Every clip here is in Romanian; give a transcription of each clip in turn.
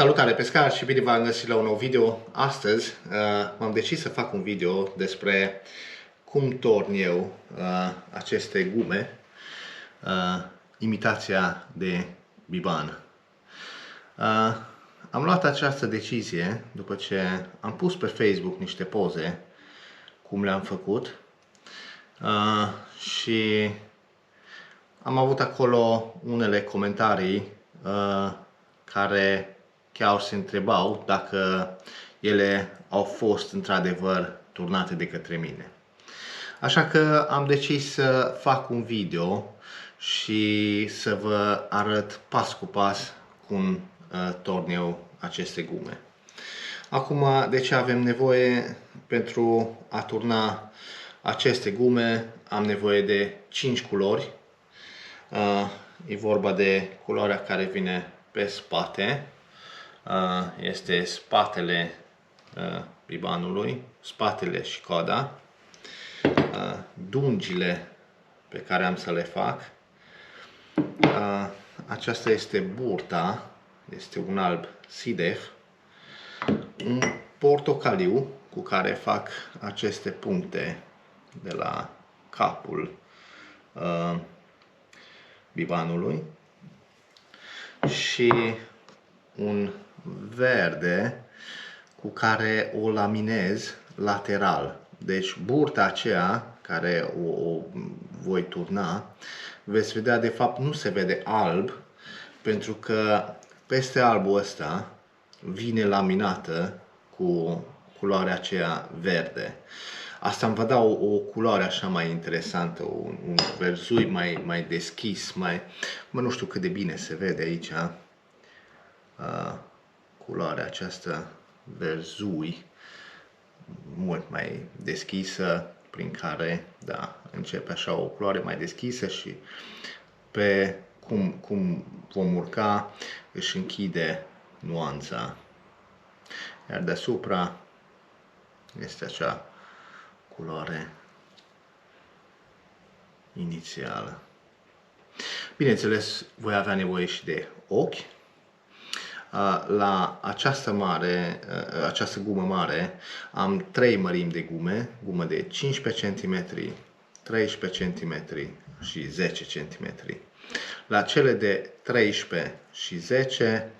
Salutare pescar și bine v-am găsit la un nou video. Astăzi m-am decis să fac un video despre cum torn eu aceste gume, imitația de biban. Am luat această decizie după ce am pus pe Facebook niște poze cum le-am făcut și am avut acolo unele comentarii care chiar se întrebau dacă ele au fost într-adevăr turnate de către mine. Așa că am decis să fac un video și să vă arăt pas cu pas cum torn eu aceste gume. Acum, de ce avem nevoie pentru a turna aceste gume? Am nevoie de 5 culori. E vorba de culoarea care vine pe spate. Este spatele bibanului, spatele și coada, dungile pe care am să le fac. Aceasta este burta, este un alb sidef, un portocaliu cu care fac aceste puncte de la capul bibanului și un verde cu care o laminez lateral. Deci burta aceea care o voi turna, veți vedea, de fapt nu se vede alb, pentru că peste albul ăsta vine laminată cu culoarea aceea verde. Asta îmi va da o culoare așa mai interesantă, un verzui mai deschis, nu știu cât de bine se vede aici. Culoarea aceasta verzui mult mai deschisă, prin care, da, începe așa o culoare mai deschisă și pe cum vom urca își închide nuanța. Iar deasupra este acea culoare inițială. Bineînțeles, voi avea nevoie și de ochi. La această gumă mare am 3 mărimi de gume, gumă de 15 cm, 13 cm și 10 cm. La cele de 13 și 10,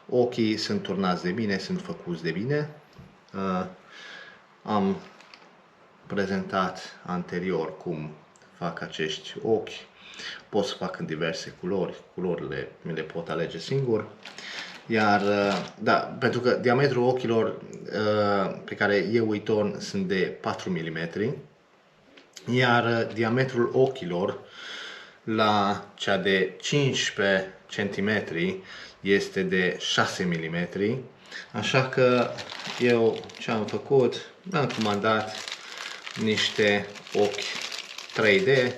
ochii sunt turnați de bine, sunt făcuți de bine. Am prezentat anterior cum fac acești ochi. Pot să fac în diverse culori, culorile mi le pot alege singur. Iar, da, pentru că diametrul ochilor pe care eu îi torn sunt de 4 mm, iar diametrul ochilor la cea de 15 cm este de 6 mm, așa că eu ce am făcut, mi-am comandat niște ochi 3D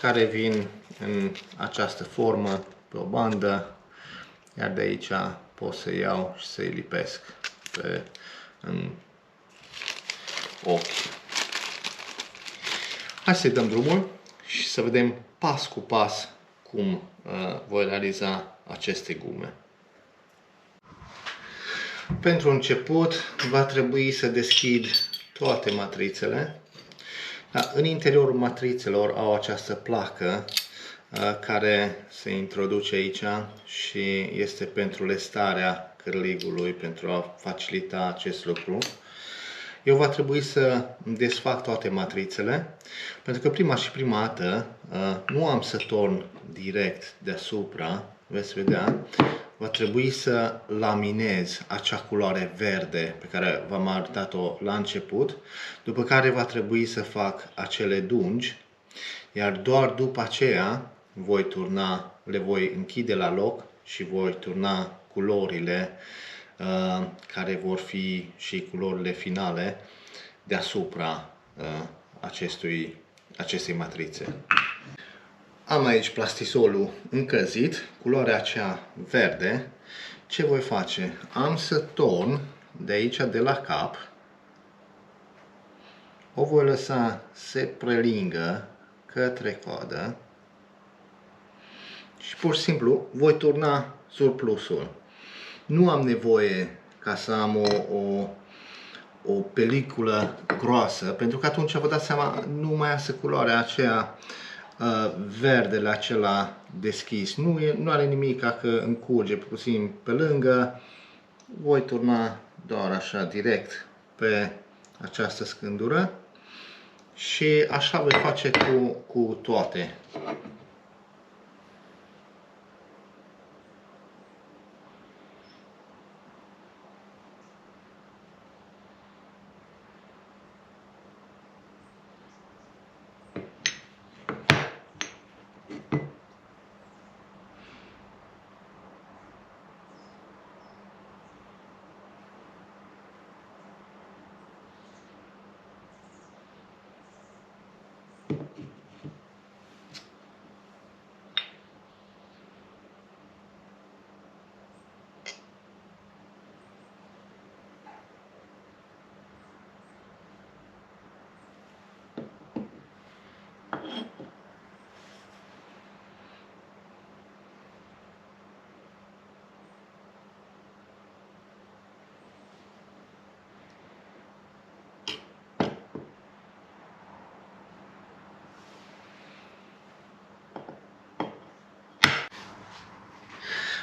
care vin în această formă pe o bandă. Iar de aici pot să iau și să-i lipesc în ochi. Hai să-i dăm drumul și să vedem pas cu pas cum voi realiza aceste gume. Pentru început va trebui să deschid toate matrițele. În interiorul matrițelor au această placă care se introduce aici și este pentru lestarea cârligului, pentru a facilita acest lucru. Eu va trebui să desfac toate matrițele, pentru că prima dată nu am să torn direct deasupra, veți vedea, va trebui să laminez acea culoare verde pe care v-am arătat-o la început, după care va trebui să fac acele dungi, iar doar după aceea voi turna, le voi închide la loc și voi turna culorile care vor fi și culorile finale deasupra acestei matrițe. Am aici plastisolul încălzit, culoarea aceea verde. Ce voi face? Am să torn de aici, de la cap, o voi lăsa să se prelingă către coadă și pur și simplu voi turna surplusul. Nu am nevoie ca să am o peliculă groasă, pentru că atunci vă dați seama, nu mai iasă culoarea aceea verdele acela deschis. Nu are nimic că încurge puțin pe lângă. Voi turna doar așa direct pe această scândură și așa voi face cu toate.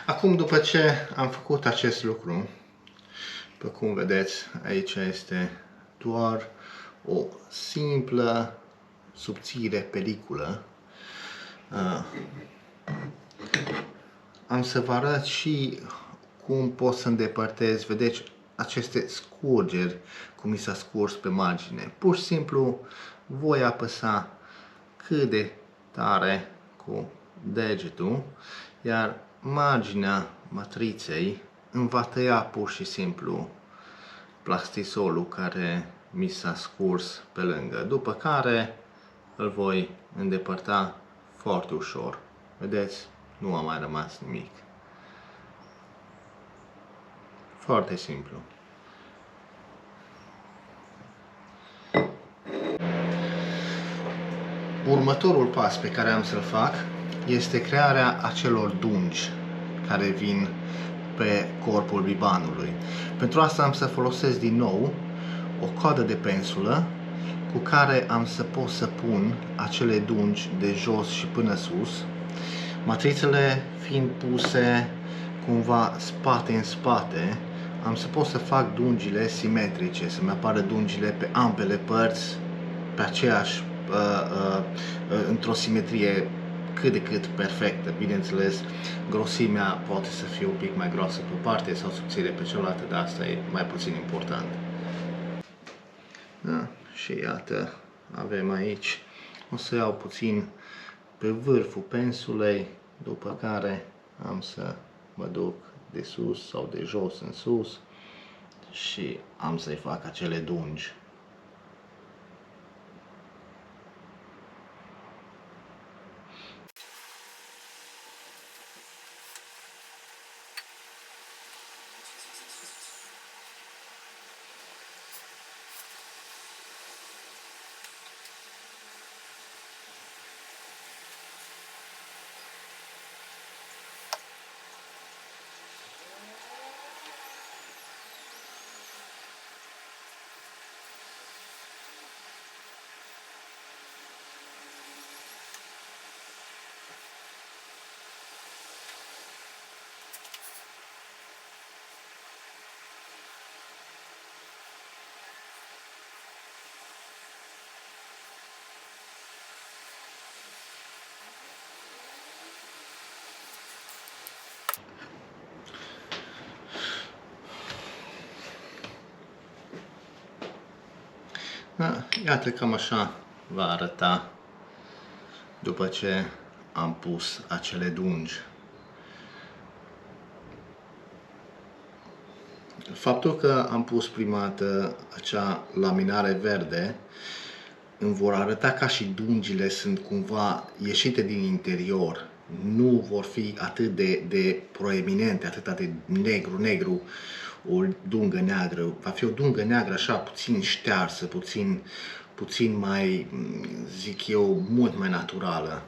Acum, după ce am făcut acest lucru, după cum vedeți, aici este doar o simplă, subțire peliculă. Am să vă arăt și cum pot să îndepărtez, vedeți, aceste scurgeri, cum mi s-a scurs pe margine. Pur și simplu voi apăsa cât de tare cu degetul, iar marginea matriței îmi va tăia pur și simplu plastisolul care mi s-a scurs pe lângă, după care îl voi îndepărta foarte ușor. Vedeți? Nu a mai rămas nimic. Foarte simplu. Următorul pas pe care am să-l fac este crearea acelor dungi care vin pe corpul bibanului. Pentru asta am să folosesc din nou o coadă de pensulă cu care am să pot să pun acele dungi de jos și până sus, matrițele fiind puse cumva spate în spate. Am să pot să fac dungile simetrice, să-mi apară dungile pe ambele părți, pe aceeași, într-o simetrie cât de cât perfectă. Bineînțeles, grosimea poate să fie un pic mai groasă pe o parte sau subțire pe cealaltă, dar asta e mai puțin important. Da? Și iată, avem aici, o să iau puțin pe vârful pensulei, după care am să mă duc de sus sau de jos în sus și am să-i fac acele dungi. Da, iată cam așa va arăta după ce am pus acele dungi. Faptul că am pus prima dată acea laminare verde îmi vor arăta ca și dungile sunt cumva ieșite din interior. Nu vor fi atât de proeminente, atât de negru, o dungă neagră. Va fi o dungă neagră așa puțin ștearsă, puțin mai, zic eu, mult mai naturală.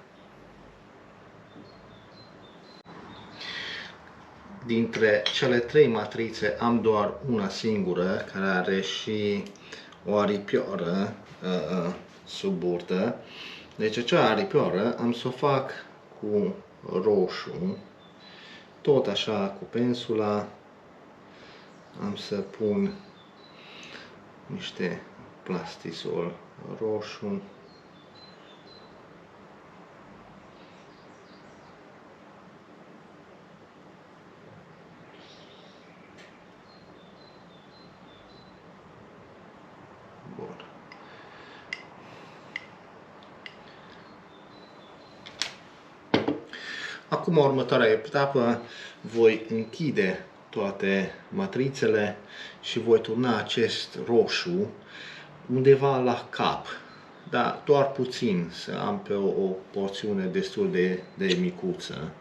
dintre cele 3 matrițe am doar una singură care are și o aripioară sub burtă. Deci acea aripioară am să o fac cu roșu, tot așa cu pensula. Am să pun niște plastisol roșu. Bun. Acum, următoarea etapă, voi închide toate matrițele și voi turna acest roșu undeva la cap, dar doar puțin, să am pe o porțiune destul de micuță.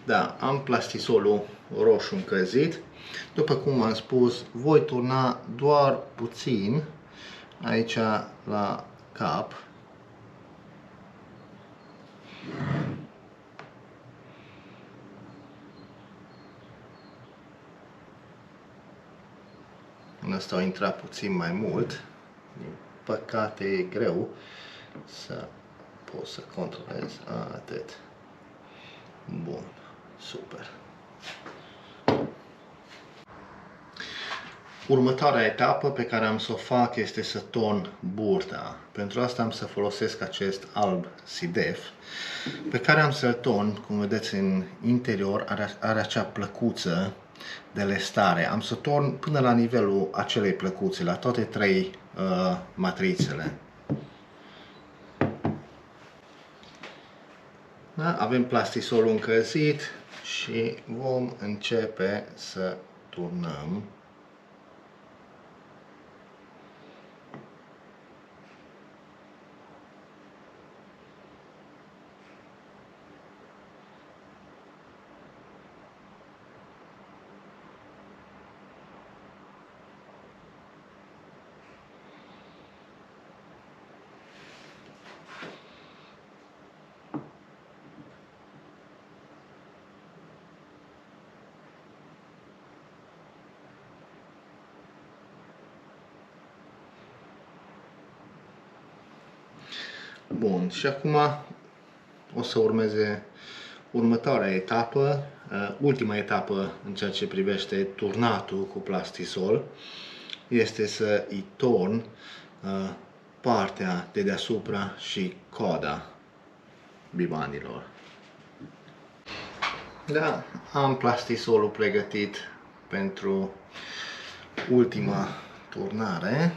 Da, am plastisolul roșu încălzit. După cum am spus, voi turna doar puțin aici la cap. În asta a intrat puțin mai mult. Din păcate e greu să pot să controlez. Atât. Bun. Super. Următoarea etapă pe care am să o fac este să torn burta. Pentru asta am să folosesc acest alb sidef pe care am să-l torn, cum vedeți în interior, are acea plăcuță de lestare. Am să torn până la nivelul acelei plăcuțe, la toate 3 matrițele. Da? Avem plastisolul încălzit și vom începe să turnăm. Bun, și acum o să urmeze următoarea etapă, ultima etapă în ceea ce privește turnatul cu plastisol, este să îi torn partea de deasupra și coada bibanilor. Da, am plastisolul pregătit pentru ultima turnare.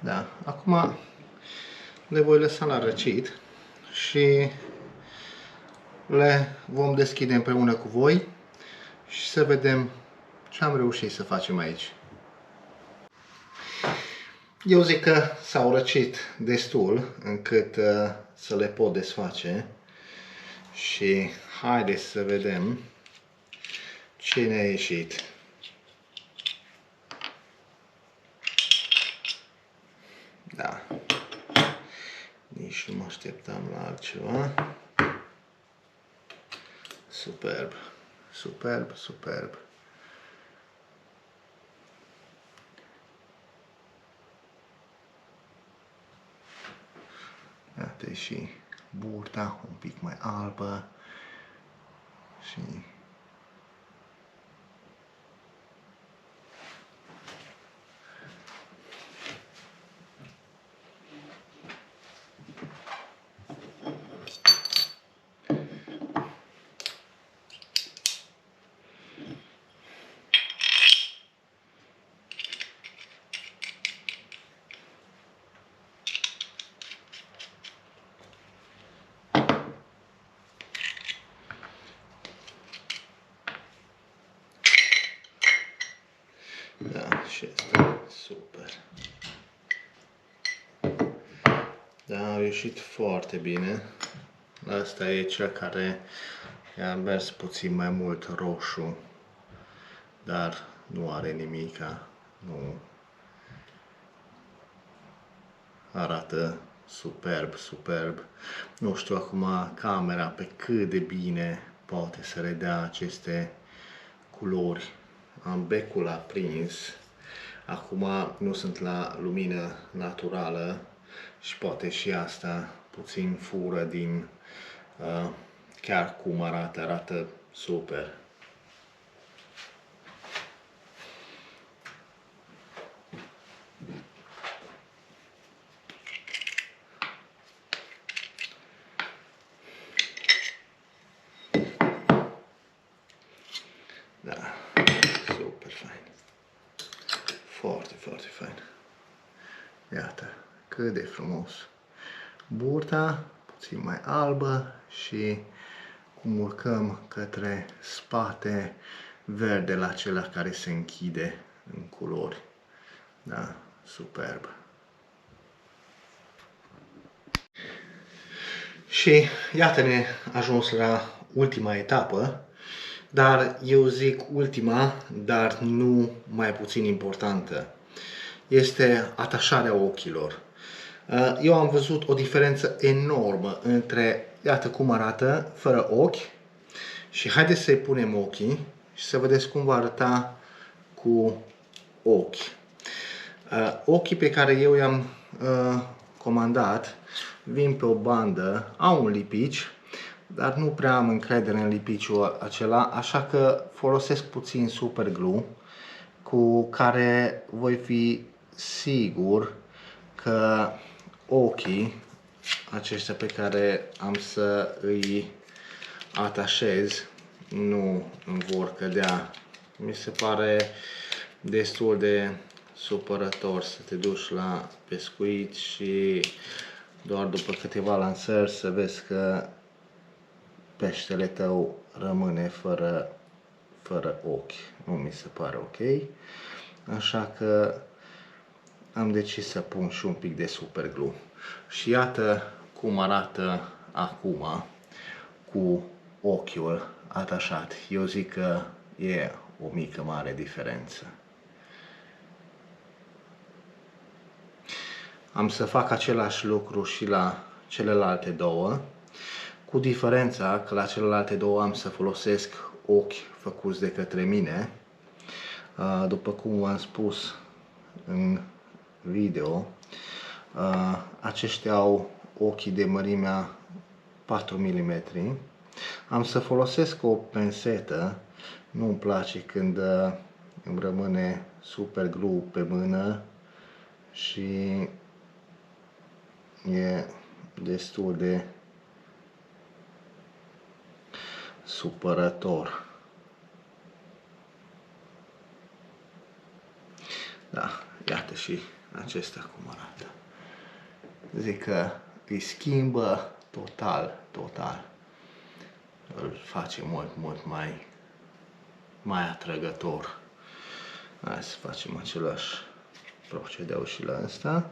Da, acum le voi lăsa la răcit și le vom deschide împreună cu voi și să vedem ce am reușit să facem aici. Eu zic că s-au răcit destul încât să le pot desface și haideți să vedem ce ne-a ieșit. Da, nici nu mă așteptam la altceva. Superb, superb, superb. Iată și burta un pic mai albă și da, și asta super. Da, a ieșit foarte bine. Asta e cel care i-a mers puțin mai mult roșu, dar nu are nimica, nu arată superb, superb. Nu știu acum camera pe cât de bine poate să redea aceste culori. Am becul aprins, acum nu sunt la lumină naturală și poate și asta puțin fură din chiar cum arată super. Da, super fain. Foarte, foarte fain. Iată, cât de frumos. Burta puțin mai albă și cum urcăm către spate, verdele acela care se închide în culori. Da, superb. Și iată-ne ajuns la ultima etapă, dar eu zic ultima, dar nu mai puțin importantă. Este atașarea ochilor. Eu am văzut o diferență enormă între, iată cum arată, fără ochi, și haideți să-i punem ochii și să vedeți cum va arăta cu ochi. Ochii pe care eu i-am comandat vin pe o bandă, au un lipici, dar nu prea am încredere în lipiciul acela, așa că folosesc puțin super glue cu care voi fi sigur că ochii aceștia pe care am să îi atașez nu îmi vor cădea. Mi se pare destul de supărător să te duci la pescuit și doar după câteva lansări să vezi că peștele tău rămâne fără ochi. Nu mi se pare ok. Așa că am decis să pun și un pic de super glue. Și iată cum arată acum cu ochiul atașat. Eu zic că e o mică mare diferență. Am să fac același lucru și la celelalte două, cu diferența că la celelalte două am să folosesc ochi făcuți de către mine. După cum v-am spus în video, aceștia au ochii de mărimea 4 mm. Am să folosesc o pensetă, nu-mi place când îmi rămâne super glue pe mână și e destul de supărător. Da, iată și acesta cum arată. Zic că îi schimbă total. Îl face mult mai atrăgător. Hai să facem același procedeul și la ăsta.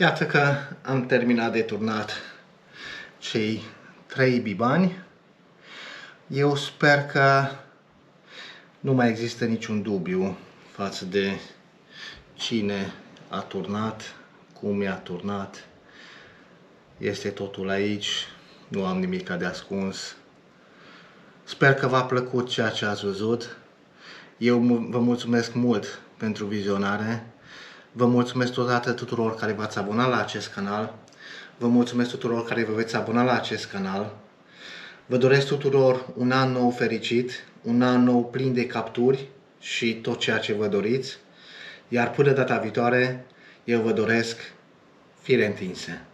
Iată că am terminat de turnat cei 3 bibani. Eu sper că nu mai există niciun dubiu față de cine a turnat, cum i-a turnat. Este totul aici, nu am nimic de ascuns. Sper că v-a plăcut ceea ce ați văzut. Eu vă mulțumesc mult pentru vizionare. Vă mulțumesc totodată tuturor care v-ați abonat la acest canal. Vă mulțumesc tuturor care vă veți abona la acest canal. Vă doresc tuturor un an nou fericit, un an nou plin de capturi și tot ceea ce vă doriți. Iar până data viitoare, eu vă doresc fire întinse.